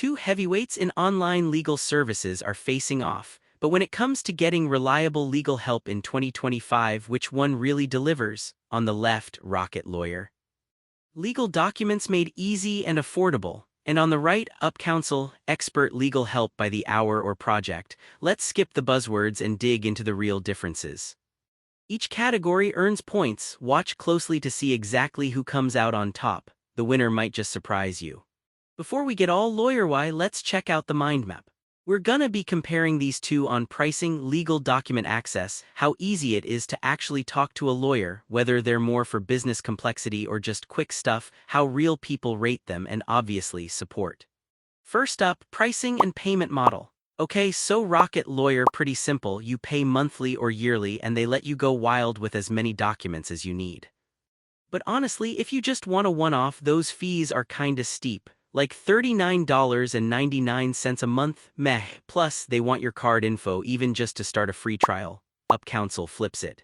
two heavyweights in online legal services are facing off, but when it comes to getting reliable legal help in 2025, which one really delivers? On the left, Rocket Lawyer. Legal documents made easy and affordable. And on the right, UpCounsel, expert legal help by the hour or project. Let's skip the buzzwords and dig into the real differences. Each category earns points. Watch closely to see exactly who comes out on top. The winner might just surprise you. Before we get all lawyer-y, let's check out the mind map. We're gonna be comparing these two on pricing, legal document access, how easy it is to actually talk to a lawyer, whether they're more for business complexity or just quick stuff, how real people rate them, and obviously support. First up, pricing and payment model. Okay, so Rocket Lawyer, pretty simple. You pay monthly or yearly and they let you go wild with as many documents as you need. But honestly, if you just want a one-off, those fees are kinda steep. Like $39.99 a month, meh, plus they want your card info even just to start a free trial. UpCounsel flips it.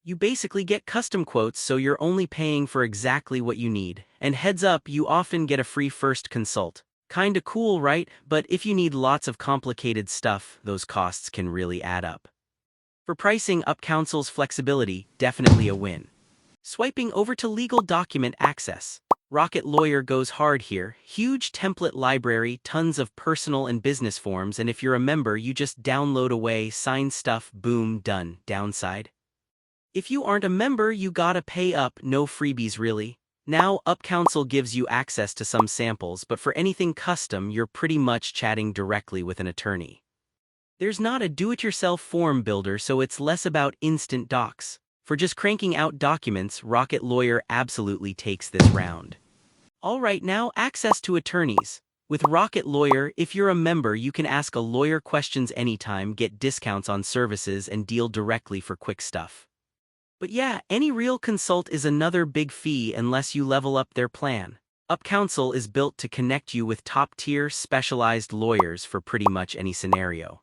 You basically get custom quotes, so you're only paying for exactly what you need. And heads up, you often get a free first consult. Kinda cool, right? But if you need lots of complicated stuff, those costs can really add up. For pricing, UpCounsel's flexibility, definitely a win. Swiping over to legal document access. Rocket Lawyer goes hard here. Huge template library, tons of personal and business forms, and if you're a member, you just download away, sign stuff, boom, done. Downside? If you aren't a member, you gotta pay up, no freebies really. Now, UpCounsel gives you access to some samples, but for anything custom, you're pretty much chatting directly with an attorney. There's not a do-it-yourself form builder, so it's less about instant docs. For just cranking out documents, Rocket Lawyer absolutely takes this round. Alright, now access to attorneys. With Rocket Lawyer, if you're a member, you can ask a lawyer questions anytime, get discounts on services, and deal directly for quick stuff. But yeah, any real consult is another big fee unless you level up their plan. UpCounsel is built to connect you with top-tier, specialized lawyers for pretty much any scenario.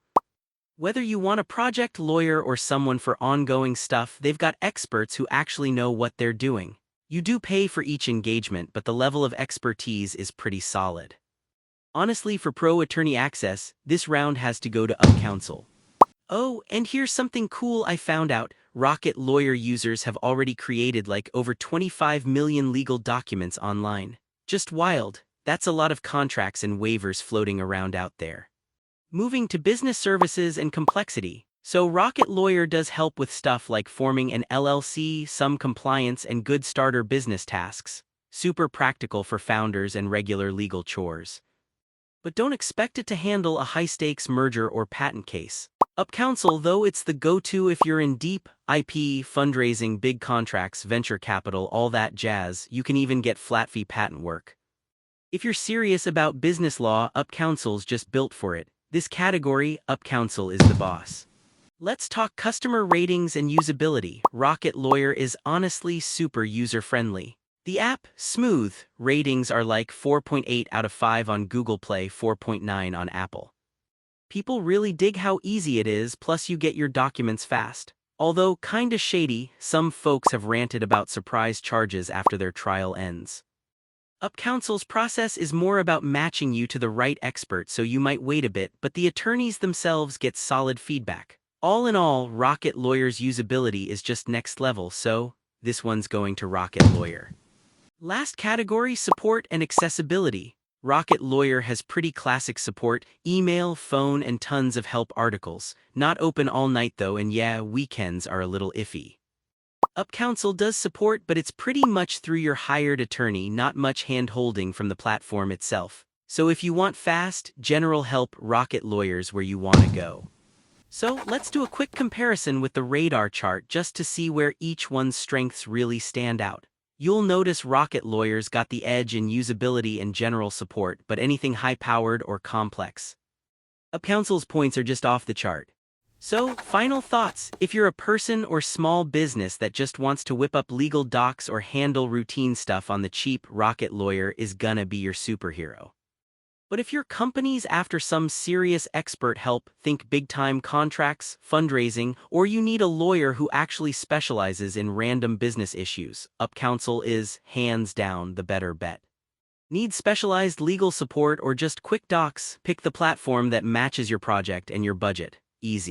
Whether you want a project lawyer or someone for ongoing stuff, they've got experts who actually know what they're doing. You do pay for each engagement, but the level of expertise is pretty solid. Honestly, for pro attorney access, this round has to go to UpCounsel. Oh, and here's something cool I found out. Rocket Lawyer users have already created like over 25 million legal documents online. Just wild. That's a lot of contracts and waivers floating around out there. Moving to business services and complexity. So Rocket Lawyer does help with stuff like forming an LLC, some compliance, and good starter business tasks. Super practical for founders and regular legal chores. But don't expect it to handle a high-stakes merger or patent case. UpCounsel, though, it's the go-to if you're in deep IP, fundraising, big contracts, venture capital, all that jazz. You can even get flat-fee patent work. If you're serious about business law, UpCounsel's just built for it. This category, UpCounsel is the boss. Let's talk customer ratings and usability. Rocket Lawyer is honestly super user-friendly. The app, smooth. Ratings are like 4.8 out of 5 on Google Play, 4.9 on Apple. People really dig how easy it is, plus you get your documents fast. Although kinda shady, some folks have ranted about surprise charges after their trial ends. UpCounsel's process is more about matching you to the right expert, so you might wait a bit, but the attorneys themselves get solid feedback. All in all, Rocket Lawyer's usability is just next level, so this one's going to Rocket Lawyer. Last category, support and accessibility. Rocket Lawyer has pretty classic support, email, phone, and tons of help articles. Not open all night though, and yeah, weekends are a little iffy. UpCounsel does support, but it's pretty much through your hired attorney, not much hand-holding from the platform itself. So if you want fast, general help, Rocket Lawyer's where you want to go. So let's do a quick comparison with the radar chart just to see where each one's strengths really stand out. You'll notice Rocket Lawyer's got the edge in usability and general support, but anything high-powered or complex. UpCounsel's points are just off the chart. So, final thoughts. If you're a person or small business that just wants to whip up legal docs or handle routine stuff on the cheap, Rocket Lawyer is gonna be your superhero. But if your company's after some serious expert help, think big-time contracts, fundraising, or you need a lawyer who actually specializes in random business issues, UpCounsel is, hands down, the better bet. Need specialized legal support or just quick docs? Pick the platform that matches your project and your budget. Easy.